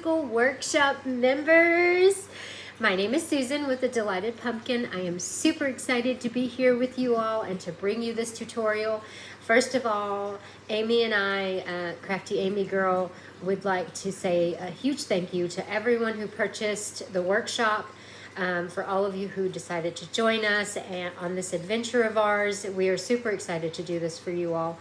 Magical Workshop members. My name is Susan with the Delighted Pumpkin. I am super excited to be here with you all and to bring you this tutorial. First of all, Amy and I, Crafty Amy Girl, would like to say a huge thank you to everyone who purchased the workshop. For all of you who decided to join us and on this adventure of ours. We are super excited to do this for you all.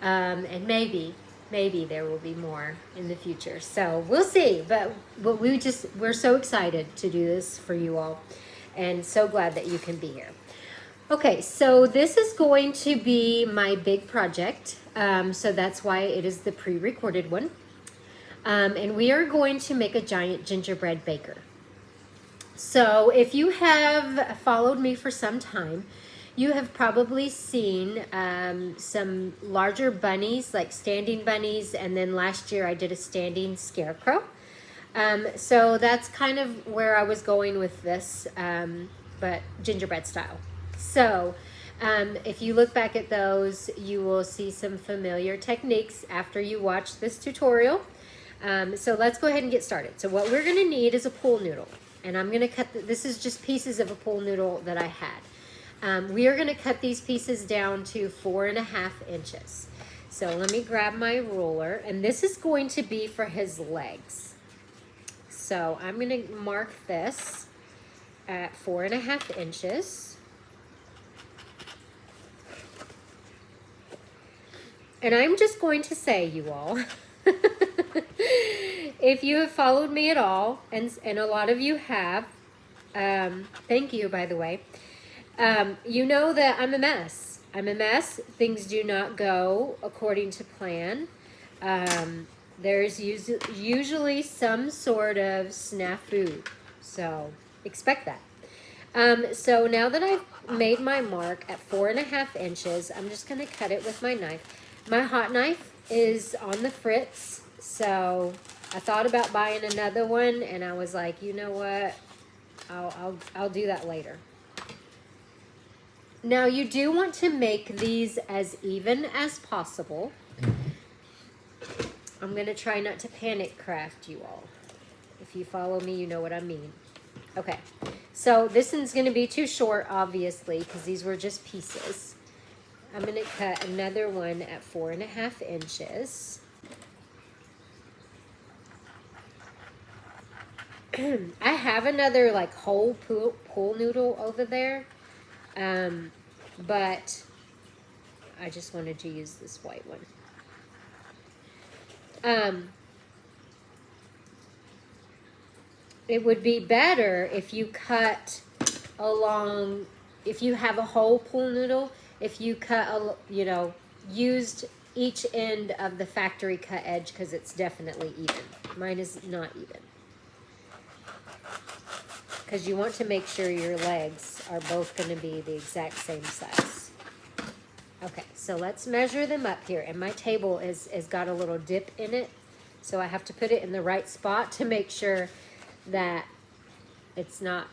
And maybe there will be more in the future. So we'll see, but we're so excited to do this for you all and so glad that you can be here. Okay, so this is going to be my big project. So that's why it is the pre-recorded one. And we are going to make a giant gingerbread baker. So if you have followed me for some time, you have probably seen some larger bunnies, like standing bunnies, and then last year I did a standing scarecrow. So that's kind of where I was going with this, but gingerbread style. So if you look back at those, you will see some familiar techniques after you watch this tutorial. So let's go ahead and get started. So what we're gonna need is a pool noodle. And I'm gonna cut, this is just pieces of a pool noodle that I had. We are gonna cut these pieces down to 4.5 inches. So let me grab my ruler, and this is going to be for his legs. So I'm gonna mark this at 4.5 inches. And I'm just going to say, you all, if you have followed me at all, and a lot of you have, thank you, by the way, you know that I'm a mess. I'm a mess. Things do not go according to plan. There's usually some sort of snafu, so expect that. So now that I've made my mark at 4.5 inches, I'm just going to cut it with my knife. My hot knife is on the fritz, so I thought about buying another one, and I was like, you know what, I'll do that later. Now you do want to make these as even as possible. I'm gonna try not to panic craft, you all. If you follow me, you know what I mean. Okay, so this one's gonna be too short, obviously, because these were just pieces. I'm gonna cut another one at 4.5 inches. I have another like whole pool noodle over there, but I just wanted to use this white one. It would be better if you cut along, if you have a whole pool noodle, if you cut, used each end of the factory cut edge, because it's definitely even. Mine is not even. Because you want to make sure your legs are both going to be the exact same size. Okay, so let's measure them up here. And my table is got a little dip in it, so I have to put it in the right spot to make sure that it's not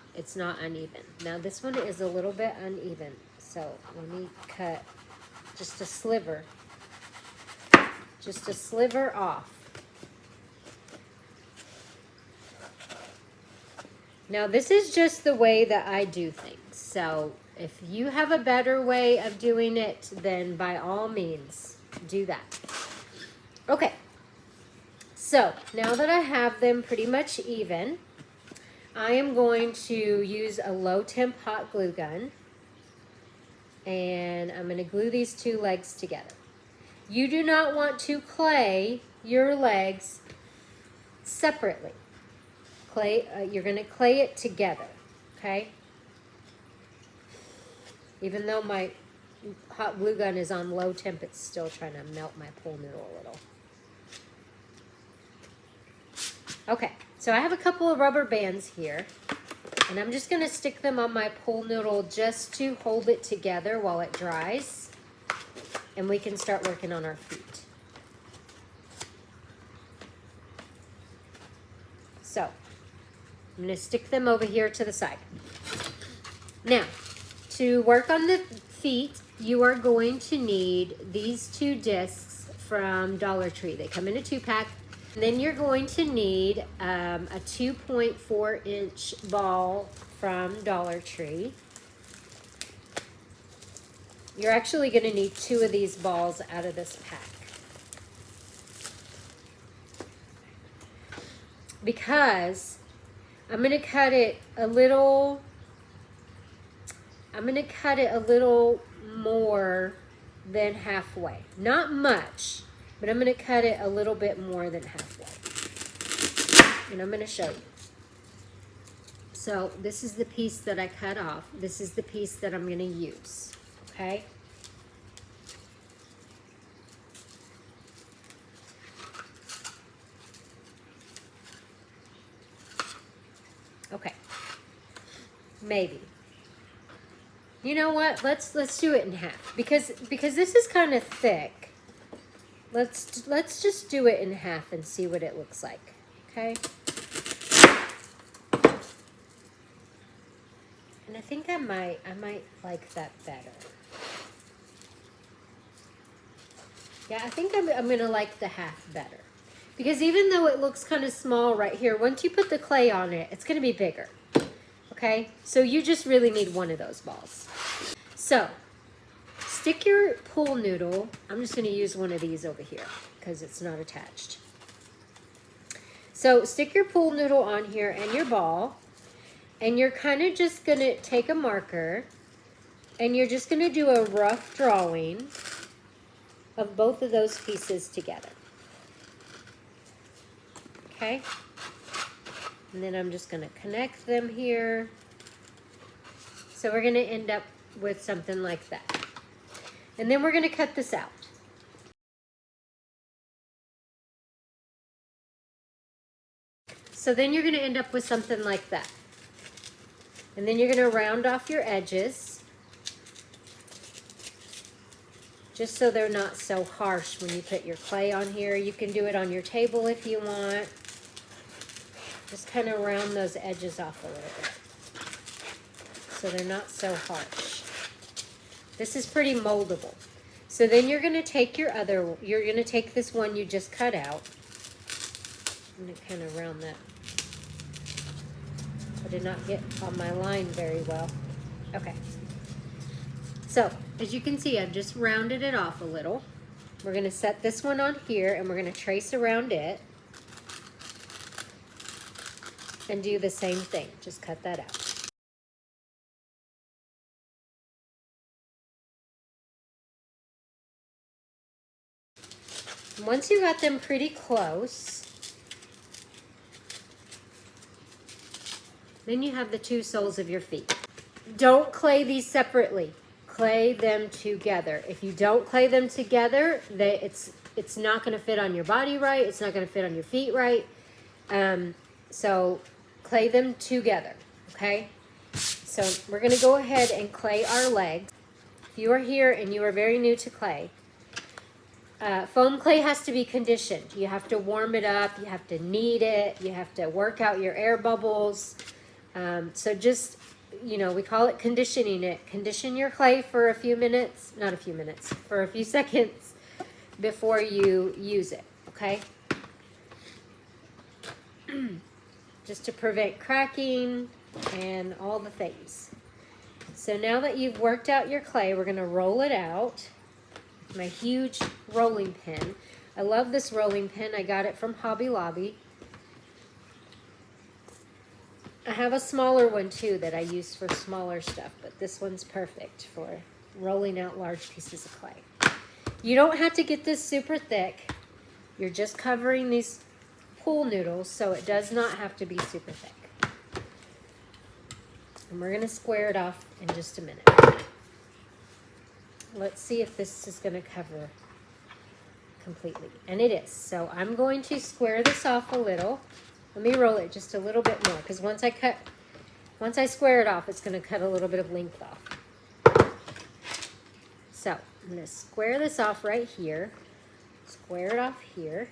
uneven. Now this one is a little bit uneven, so let me cut just a sliver off. Now this is just the way that I do things. So if you have a better way of doing it, then by all means do that. Okay, so now that I have them pretty much even, I am going to use a low temp hot glue gun, and I'm going to glue these two legs together. You do not want to clay your legs separately. You're going to clay it together, okay? Even though my hot glue gun is on low temp, it's still trying to melt my pool noodle a little. Okay, so I have a couple of rubber bands here, and I'm just going to stick them on my pool noodle just to hold it together while it dries, and we can start working on our feet. So I'm going to stick them over here to the side. Now, to work on the feet, you are going to need these two discs from Dollar Tree. They come in a 2-pack. And then you're going to need a 2.4-inch ball from Dollar Tree. You're actually going to need 2 of these balls out of this pack. Because I'm going to cut it a little more than halfway. Not much, but I'm going to cut it a little bit more than halfway. And I'm going to show you. So this is the piece that I cut off. This is the piece that I'm going to use. Okay? Okay. Maybe. You know what? Let's do it in half because this is kind of thick. Let's just do it in half and see what it looks like. Okay? And I think I might like that better. Yeah, I think I'm gonna like the half better. Because even though it looks kind of small right here, once you put the clay on it, it's gonna be bigger. Okay? So you just really need 1 of those balls. So, stick your pool noodle. I'm just gonna use one of these over here because it's not attached. So stick your pool noodle on here and your ball, and you're kind of just gonna take a marker and you're just gonna do a rough drawing of both of those pieces together. Okay? And then I'm just gonna connect them here. So we're gonna end up with something like that. And then we're gonna cut this out. So then you're gonna end up with something like that. And then you're gonna round off your edges, just so they're not so harsh when you put your clay on here. You can do it on your table if you want. Just kind of round those edges off a little bit, so they're not so harsh. This is pretty moldable. So then you're gonna take you're gonna take this one you just cut out. I'm gonna kind of round that. I did not get on my line very well. Okay. So, as you can see, I've just rounded it off a little. We're gonna set this one on here and we're gonna trace around it and do the same thing. Just cut that out. Once you got them pretty close, then you have the 2 soles of your feet. Don't clay these separately. Clay them together. If you don't clay them together, it's not going to fit on your body right. It's not going to fit on your feet right. So clay them together, okay? So we're going to go ahead and clay our legs. If you are here and you are very new to clay, foam clay has to be conditioned. You have to warm it up. You have to knead it. You have to work out your air bubbles. So just, you know, we call it conditioning it. Condition your clay for a few minutes, not a few minutes, for a few seconds before you use it, okay? Just to prevent cracking and all the things. So now that you've worked out your clay, we're gonna roll it out. My huge rolling pin. I love this rolling pin. I got it from Hobby Lobby. I have a smaller one too that I use for smaller stuff, but this one's perfect for rolling out large pieces of clay. You don't have to get this super thick. You're just covering these pool noodles, so it does not have to be super thick. And we're going to square it off in just a minute. Let's see if this is going to cover completely. And it is. So I'm going to square this off a little. Let me roll it just a little bit more, because once I square it off, it's going to cut a little bit of length off. So I'm going to square this off right here. Square it off here.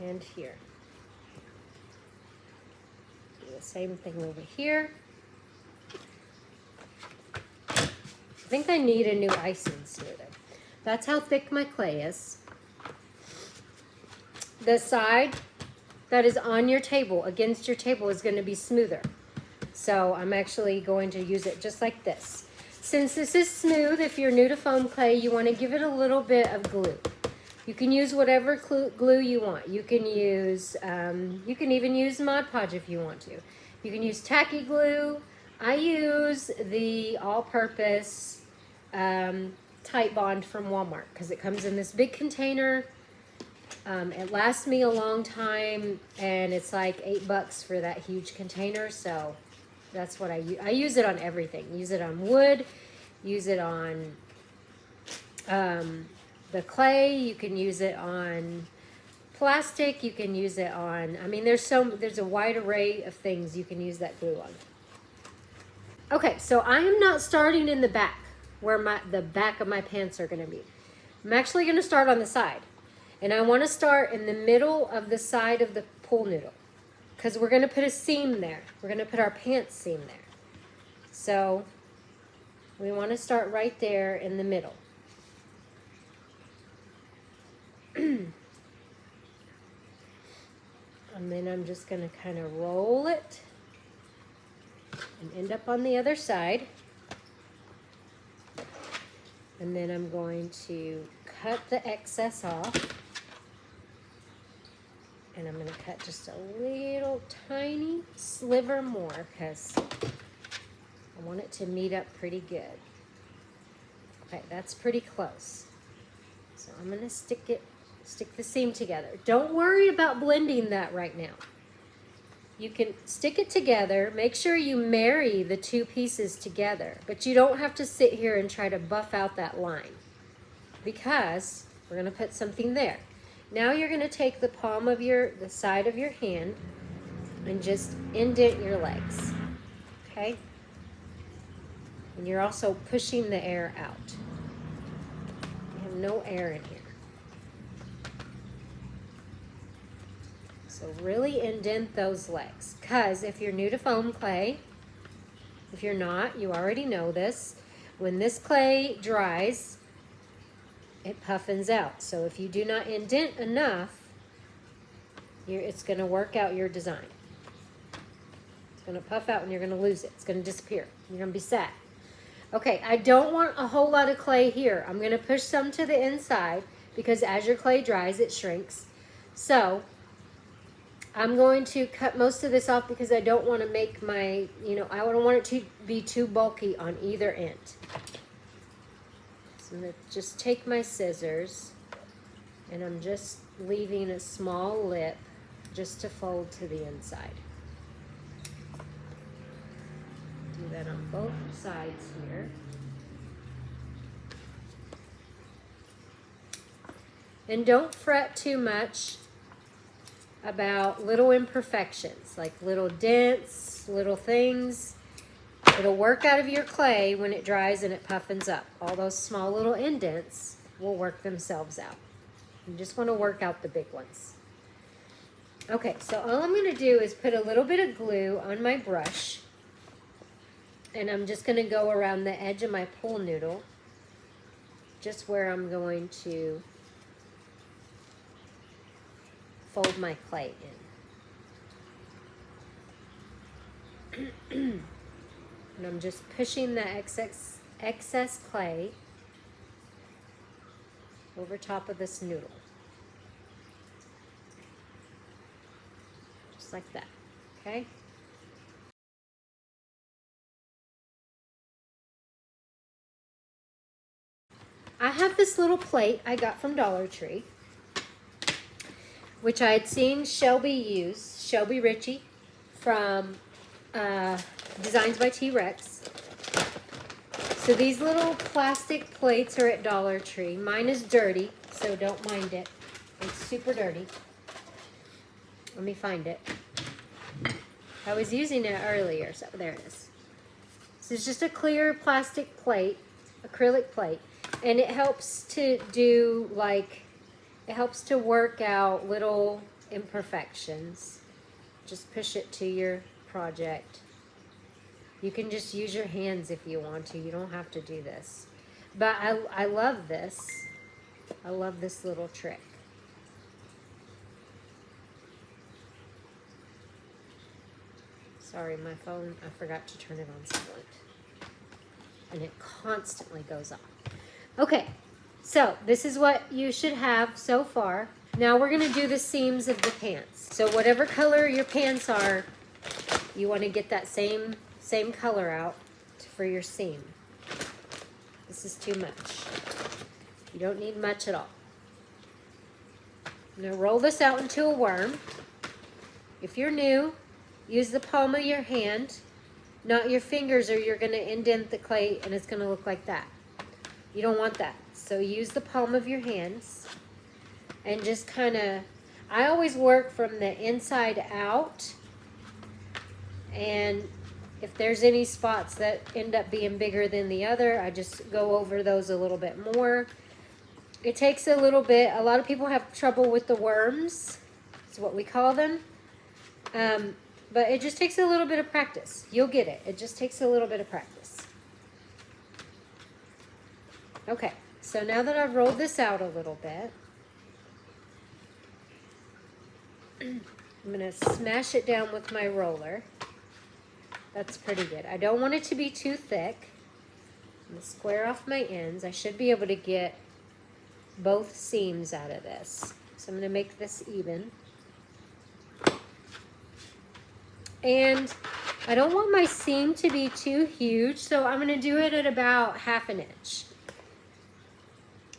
And here. Do the same thing over here. I think I need a new icing smoother. That's how thick my clay is. the side that is on your table, against your table, is going to be smoother. So I'm actually going to use it just like this. Since this is smooth, if you're new to foam clay, you want to give it a little bit of glue. You can use whatever glue you want. You can even use Mod Podge if you want to. You can use tacky glue. I use the all-purpose Tight Bond from Walmart because it comes in this big container. It lasts me a long time, and it's like $8 for that huge container. So that's what I use. I use it on everything. Use it on wood. Use it on the clay. You can use it on plastic. You can use it on, I mean, there's a wide array of things you can use that glue on. Okay, so I am not starting in the back where the back of my pants are going to be. I'm actually going to start on the side. And I want to start in the middle of the side of the pool noodle because we're going to put a seam there. We're going to put our pants seam there. So we want to start right there in the middle. And then I'm just going to kind of roll it and end up on the other side. And then I'm going to cut the excess off. And I'm going to cut just a little tiny sliver more because I want it to meet up pretty good. Okay, that's pretty close. So I'm going to stick the seam together. Don't worry about blending that right now. You can stick it together. Make sure you marry the two pieces together, but you don't have to sit here and try to buff out that line because we're going to put something there. Now you're going to take the palm of the side of your hand and just indent your legs, okay? And you're also pushing the air out. You have no air in here. So really indent those legs, because if you're new to foam clay, if you're not, you already know this, when this clay dries, it puffins out. So if you do not indent enough, it's going to work out your design. It's going to puff out and you're going to lose it. It's going to disappear. You're going to be sad. Okay, I don't want a whole lot of clay here. I'm going to push some to the inside because as your clay dries, it shrinks. So I'm going to cut most of this off because I don't want to make I don't want it to be too bulky on either end. So I'm going to just take my scissors and I'm just leaving a small lip just to fold to the inside. Do that on both sides here. And don't fret too much about little imperfections, like little dents, little things. It'll work out of your clay when it dries and it puffins up. All those small little indents will work themselves out. You just want to work out the big ones. Okay, so all I'm going to do is put a little bit of glue on my brush. And I'm just going to go around the edge of my pool noodle, just where I'm going to fold my clay in. And I'm just pushing the excess clay over top of this noodle. Just like that, okay? I have this little plate I got from Dollar Tree, which I had seen Shelby use, Shelby Ritchie from Designs by T-Rex. So these little plastic plates are at Dollar Tree. Mine is dirty, so don't mind it. It's super dirty. Let me find it. I was using it earlier, so there it is. This is just a clear plastic plate, acrylic plate, and it helps to do it helps to work out little imperfections. Just push it to your project. You can just use your hands if you want to. You don't have to do this. But I love this. I love this little trick. Sorry, my phone, I forgot to turn it on silent. And it constantly goes off. Okay, so this is what you should have so far. Now we're gonna do the seams of the pants. So whatever color your pants are, you wanna get that same color out for your seam. This is too much. You don't need much at all. I'm gonna roll this out into a worm. If you're new, use the palm of your hand, not your fingers, or you're gonna indent the clay and it's gonna look like that. You don't want that. So use the palm of your hands and just kinda, I always work from the inside out, and if there's any spots that end up being bigger than the other, I just go over those a little bit more. It takes a little bit. A lot of people have trouble with the worms. It's what we call them. But it just takes a little bit of practice. You'll get it. It just takes a little bit of practice. Okay, so now that I've rolled this out a little bit, I'm going to smash it down with my roller. That's pretty good. I don't want it to be too thick. I'm going to square off my ends. I should be able to get both seams out of this. So I'm going to make this even. And I don't want my seam to be too huge, so I'm going to do it at about 1/2 inch.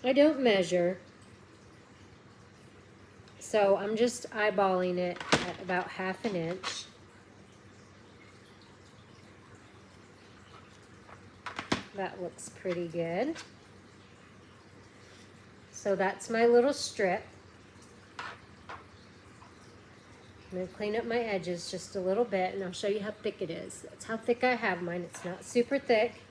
I don't measure, so I'm just eyeballing it at about 1/2 inch. That looks pretty good. So that's my little strip. I'm going to clean up my edges just a little bit, and I'll show you how thick it is. That's how thick I have mine. It's not super thick,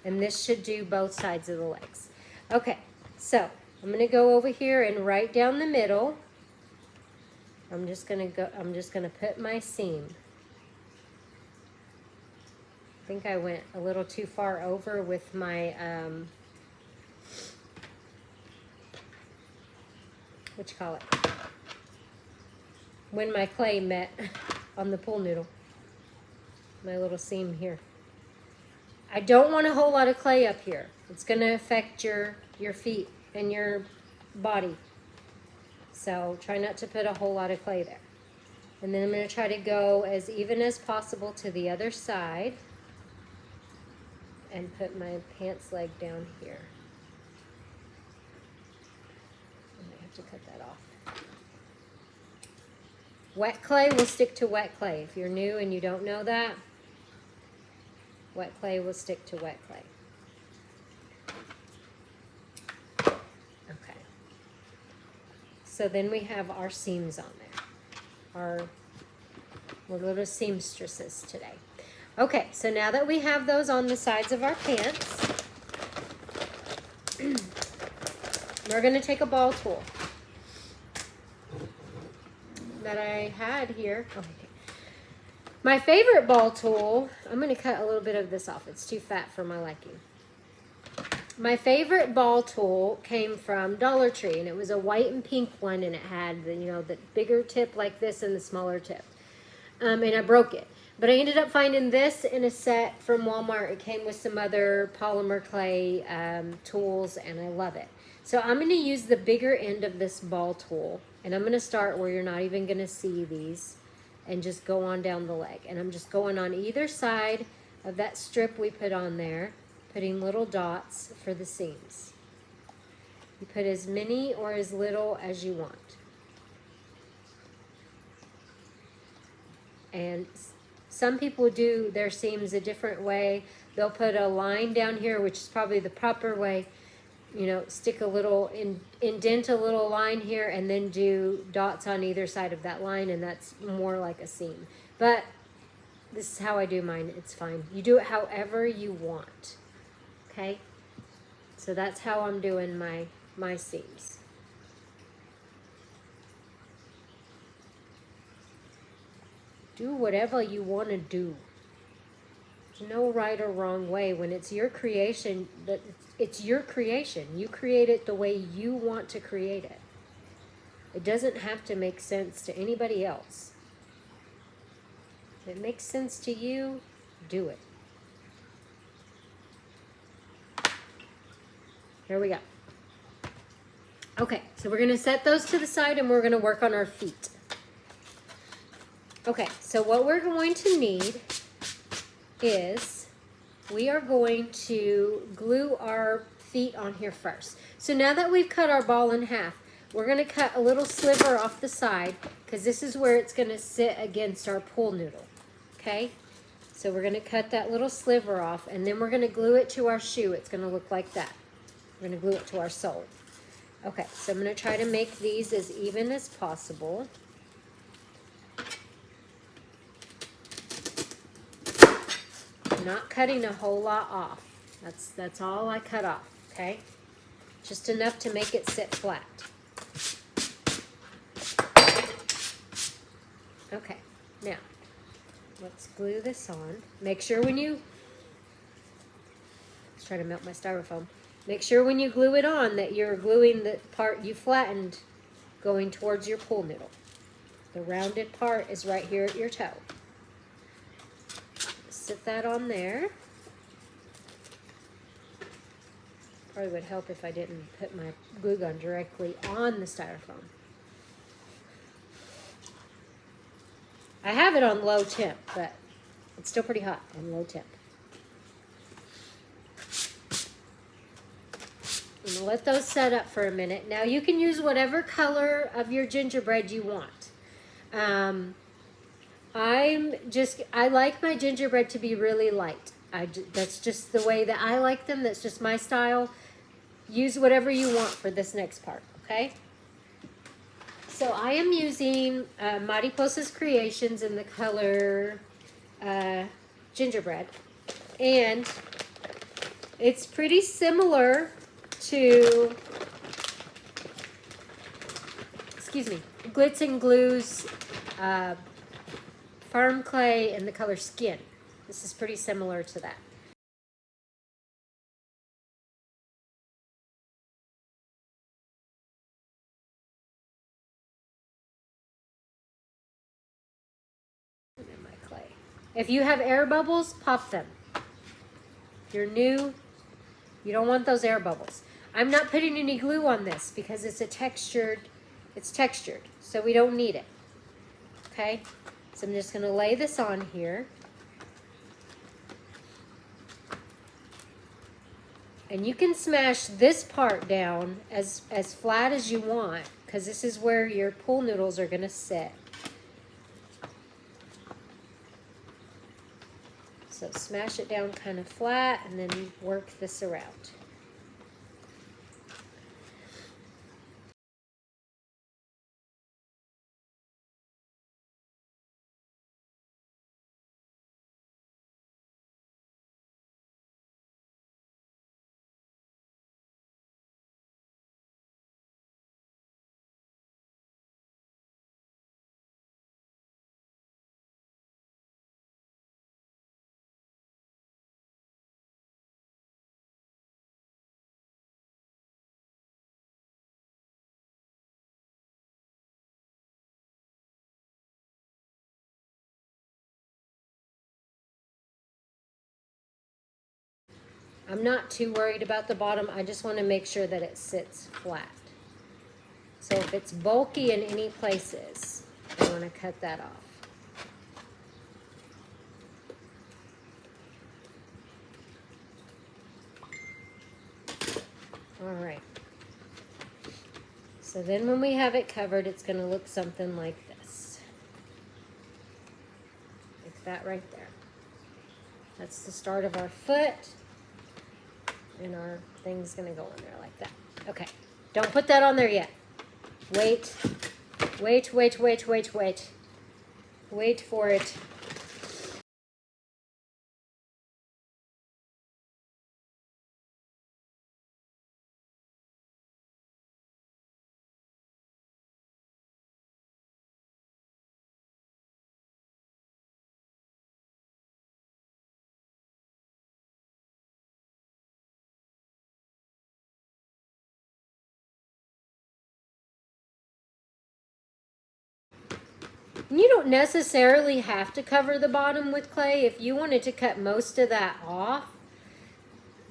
and this should do both sides of the legs. Okay, so I'm going to go over here and right down the middle, I'm just going to put my seam. I think I went a little too far over with my, what you call it? When my clay met on the pool noodle. My little seam here. I don't want a whole lot of clay up here. It's going to affect your feet and your body. So try not to put a whole lot of clay there. And then I'm going to try to go as even as possible to the other side. And put my pants leg down here. I might have to cut that off. Wet clay will stick to wet clay. If you're new and you don't know that, wet clay will stick to wet clay. Okay. So then we have our seams on there. We're little seamstresses today. Okay, so now that we have those on the sides of our pants, we're going to take a ball tool that I had here. Oh, okay. My favorite ball tool, I'm going to cut a little bit of this off. It's too fat for my liking. My favorite ball tool came from Dollar Tree, and it was a white and pink one, and it had the, the bigger tip like this and the smaller tip. And I broke it. But I ended up finding this in a set from Walmart. It came with some other polymer clay tools, and I love it. So I'm going to use the bigger end of this ball tool, and I'm going to start where you're not even going to see these, and just go on down the leg. And I'm just going on either side of that strip we put on there, putting little dots for the seams. You put as many or as little as you want. And some people do their seams a different way. They'll put a line down here, which is probably the proper way. Stick a little, indent a little line here, and then do dots on either side of that line, and that's more like a seam. But this is how I do mine. It's fine. You do it however you want. Okay? So that's how I'm doing my seams. Do whatever you want to do. There's no right or wrong way. When it's your creation, it's your creation. You create it the way you want to create it. It doesn't have to make sense to anybody else. If it makes sense to you, do it. Here we go. Okay, so we're gonna set those to the side and we're gonna work on our feet. Okay, so what we're going to need is we are going to glue our feet on here first. So now that we've cut our ball in half, we're gonna cut a little sliver off the side because this is where it's gonna sit against our pool noodle, okay? So we're gonna cut that little sliver off and then we're gonna glue it to our shoe. It's gonna look like that. We're gonna glue it to our sole. Okay, so I'm gonna try to make these as even as possible. I'm not cutting a whole lot off. That's all I cut off, okay? Just enough to make it sit flat. Okay, now let's glue this on. Make sure when you, let's try to melt my styrofoam. Make sure when you glue it on that you're gluing the part you flattened going towards your pool noodle. The rounded part is right here at your toe. Sit that on there. Probably would help if I didn't put my glue gun directly on the styrofoam. I have it on low temp, but it's still pretty hot on low temp. I'm gonna let those set up for a minute. Now you can use whatever color of your gingerbread you want. I like my gingerbread to be really light. That's just the way that I like them. That's just my style. Use whatever you want for this next part, okay? So I am using Mariposa's Creations in the color Gingerbread. And it's pretty similar to, Glitz and Glue's Farm Clay in the color Skin. This is pretty similar to that. And then my clay. If you have air bubbles, pop them. If you're new, you don't want those air bubbles. I'm not putting any glue on this because it's textured, so we don't need it. Okay? So I'm just gonna lay this on here. And you can smash this part down as flat as you want because this is where your pool noodles are gonna sit. So smash it down kind of flat and then work this around. I'm not too worried about the bottom. I just want to make sure that it sits flat. So if it's bulky in any places, I want to cut that off. All right. So then when we have it covered, it's going to look something like this. Like that right there. That's the start of our foot. And our thing's gonna go in there like that. Okay, don't put that on there yet. Wait, wait, wait, wait, wait, wait. Wait for it. You don't necessarily have to cover the bottom with clay. If you wanted to cut most of that off,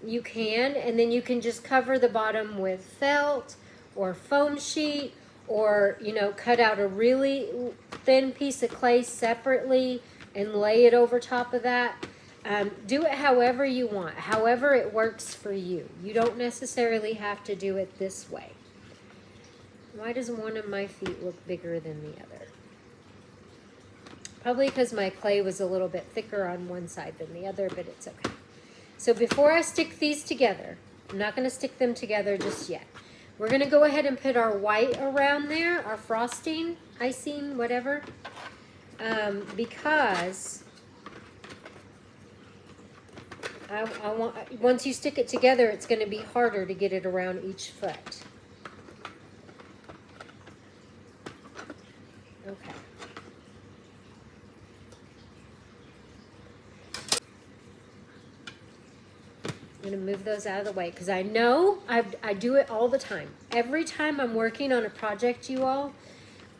you can, and then you can just cover the bottom with felt or foam sheet, or, you know, cut out a really thin piece of clay separately and lay it over top of that. Do it however you want, however it works for you. You don't necessarily have to do it this way. Why does one of my feet look bigger than the other? Probably because my clay was a little bit thicker on one side than the other, but it's okay. So before I stick these together, I'm not going to stick them together just yet. We're going to go ahead and put our white around there, our frosting, icing, whatever, because I want, once you stick it together, it's going to be harder to get it around each foot. Okay. I'm going to move those out of the way because I know I do it all the time. Every time I'm working on a project, you all,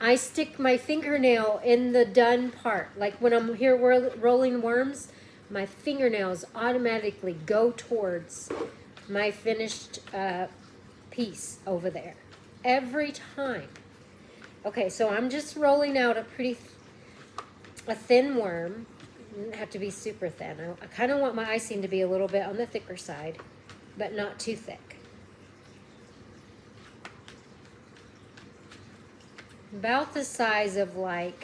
I stick my fingernail in the done part. Like when I'm here rolling worms, my fingernails automatically go towards my finished piece over there. Every time. Okay, so I'm just rolling out a thin worm. It doesn't have to be super thin. I kind of want my icing to be a little bit on the thicker side, but not too thick. About the size of the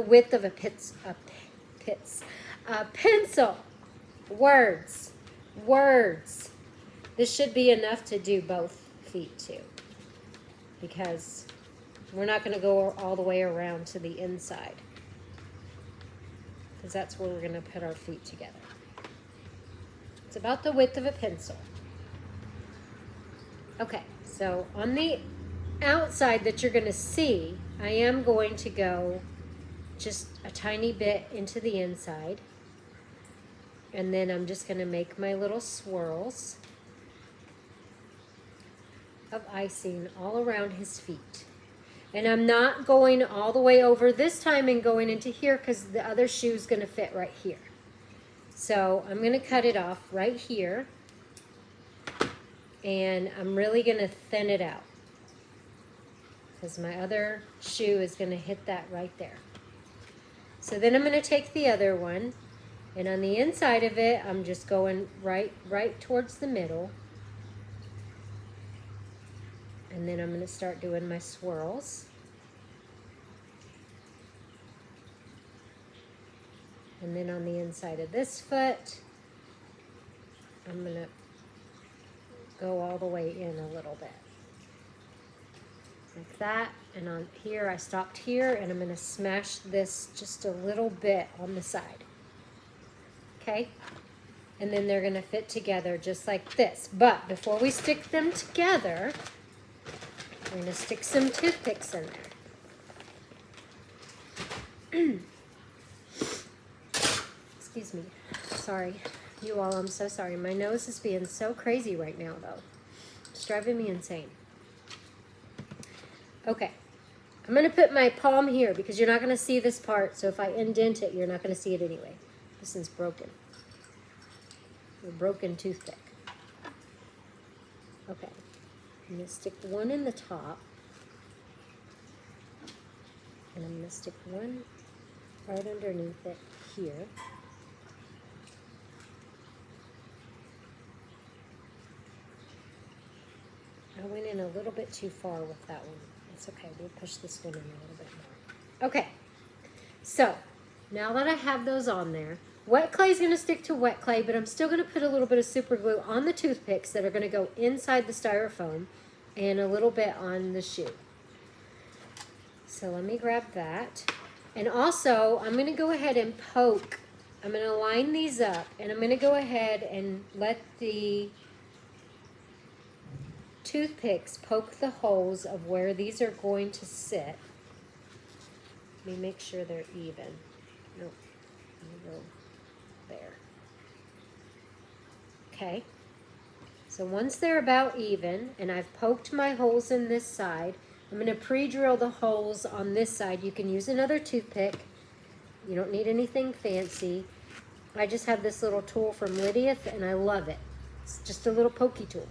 width of a pencil. Words. This should be enough to do both feet too, because we're not going to go all the way around to the inside, because that's where we're going to put our feet together. It's about the width of a pencil. Okay, so on the outside that you're going to see, I am going to go just a tiny bit into the inside, and then I'm just going to make my little swirls of icing all around his feet. And I'm not going all the way over this time and going into here, because the other shoe is going to fit right here. So I'm going to cut it off right here, and I'm really going to thin it out, because my other shoe is going to hit that right there. So then I'm going to take the other one, and on the inside of it, I'm just going right towards the middle. And then I'm going to start doing my swirls. And then on the inside of this foot, I'm going to go all the way in a little bit. Like that. And on here, I stopped here, and I'm going to smash this just a little bit on the side. Okay? And then they're going to fit together just like this. But before we stick them together, we're going to stick some toothpicks in there. Excuse me. Sorry. You all, I'm so sorry. My nose is being so crazy right now, though. It's driving me insane. Okay. I'm going to put my palm here because you're not going to see this part. So if I indent it, you're not going to see it anyway. This one's broken. A broken toothpick. Okay. I'm going to stick one in the top, and I'm going to stick one right underneath it here. I went in a little bit too far with that one. It's okay, we'll push this one in a little bit more. Okay, so now that I have those on there, wet clay is going to stick to wet clay, but I'm still going to put a little bit of super glue on the toothpicks that are going to go inside the styrofoam, and a little bit on the shoe. So let me grab that. And also, I'm going to go ahead and poke. I'm going to line these up, and I'm going to go ahead and let the toothpicks poke the holes of where these are going to sit. Let me make sure they're even. Nope. Let me go there. Okay. So once they're about even, and I've poked my holes in this side, I'm going to pre-drill the holes on this side. You can use another toothpick. You don't need anything fancy. I just have this little tool from Lydia, and I love it. It's just a little pokey tool.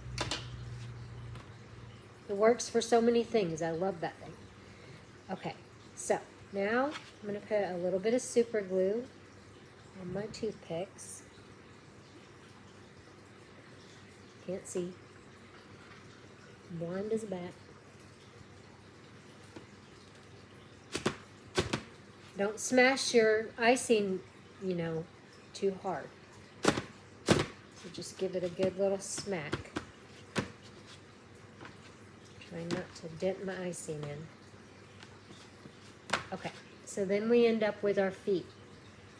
It works for so many things. I love that thing. Okay, so now I'm going to put a little bit of super glue on my toothpicks. Can't see. Blind as a bat. Don't smash your icing, too hard. So just give it a good little smack. Try not to dent my icing in. Okay, so then we end up with our feet.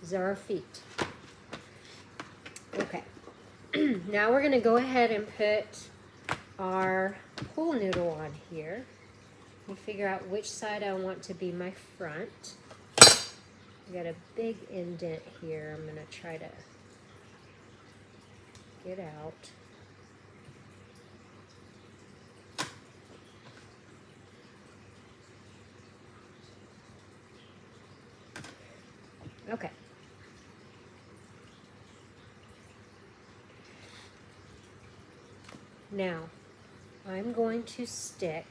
These are our feet. Okay, now we're going to go ahead and put our pool noodle on here. Let me figure out which side I want to be my front. I got a big indent here. I'm going to try to get out. Okay. Now, I'm going to stick,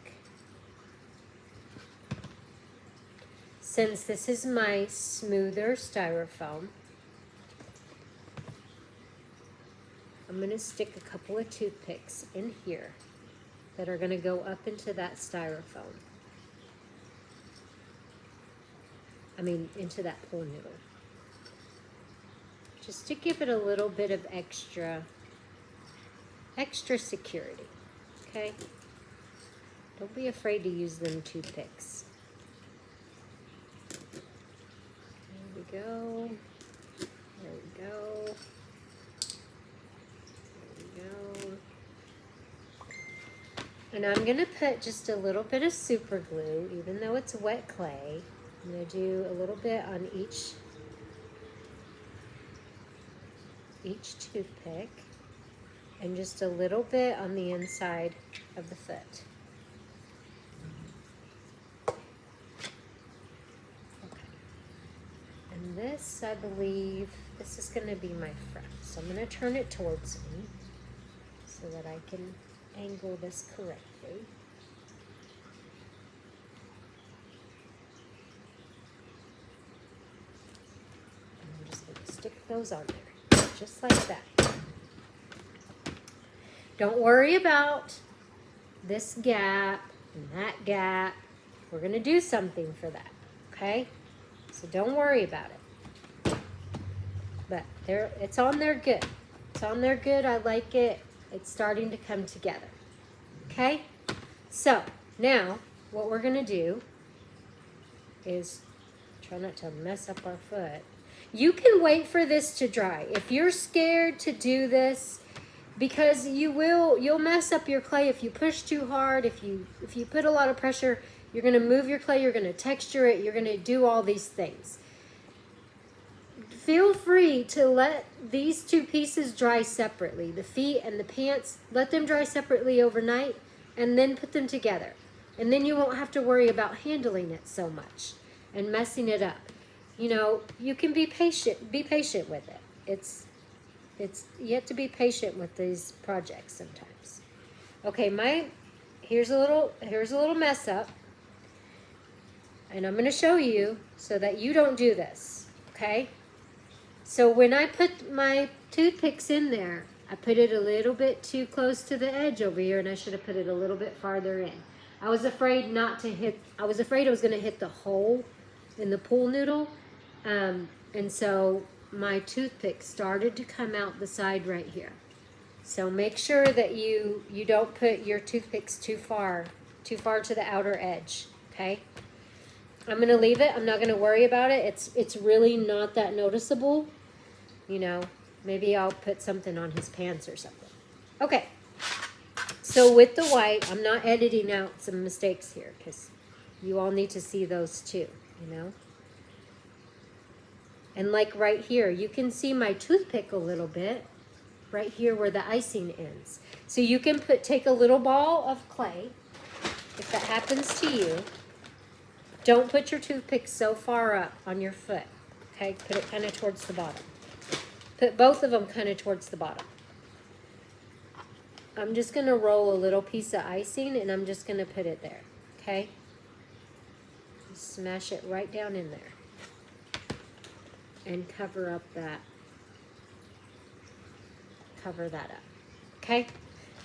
since this is my smoother styrofoam, I'm going to stick a couple of toothpicks in here that are going to go up into that styrofoam. Into that pool noodle. Just to give it a little bit of extra security, okay? Don't be afraid to use them toothpicks. There we go. There we go. There we go. And I'm going to put just a little bit of super glue, even though it's wet clay. I'm going to do a little bit on each toothpick, and just a little bit on the inside of the foot. Okay. And this, I believe, this is going to be my front. So I'm going to turn it towards me so that I can angle this correctly. Stick those on there, just like that. Don't worry about this gap and that gap. We're going to do something for that, okay? So don't worry about it. But it's on there good. It's on there good. I like it. It's starting to come together, okay? So now what we're going to do is try not to mess up our foot. You can wait for this to dry. If you're scared to do this, because you'll mess up your clay if you push too hard, if you put a lot of pressure, you're going to move your clay, you're going to texture it, you're going to do all these things. Feel free to let these two pieces dry separately, the feet and the pants. Let them dry separately overnight and then put them together. And then you won't have to worry about handling it so much and messing it up. You can be patient with it. You have to be patient with these projects sometimes. Okay, here's a little mess up. And I'm going to show you so that you don't do this, okay? So when I put my toothpicks in there, I put it a little bit too close to the edge over here, and I should have put it a little bit farther in. I was afraid it was going to hit the hole in the pool noodle. And so my toothpick started to come out the side right here. So make sure that you don't put your toothpicks too far to the outer edge, okay? I'm going to leave it. I'm not going to worry about it. It's really not that noticeable. Maybe I'll put something on his pants or something. Okay. So with the white, I'm not editing out some mistakes here because you all need to see those too, And like right here, you can see my toothpick a little bit, right here where the icing ends. So you can take a little ball of clay, if that happens to you, don't put your toothpick so far up on your foot. Okay, put it kind of towards the bottom. Put both of them kind of towards the bottom. I'm just going to roll a little piece of icing and I'm just going to put it there. Okay? Smash it right down in there. And cover up that. Cover that up. Okay?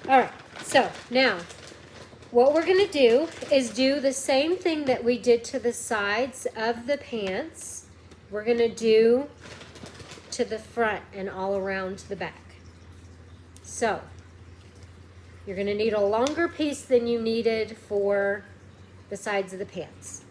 Alright, so now what we're going to do is do the same thing that we did to the sides of the pants. We're going to do to the front and all around the back. So, you're going to need a longer piece than you needed for the sides of the pants.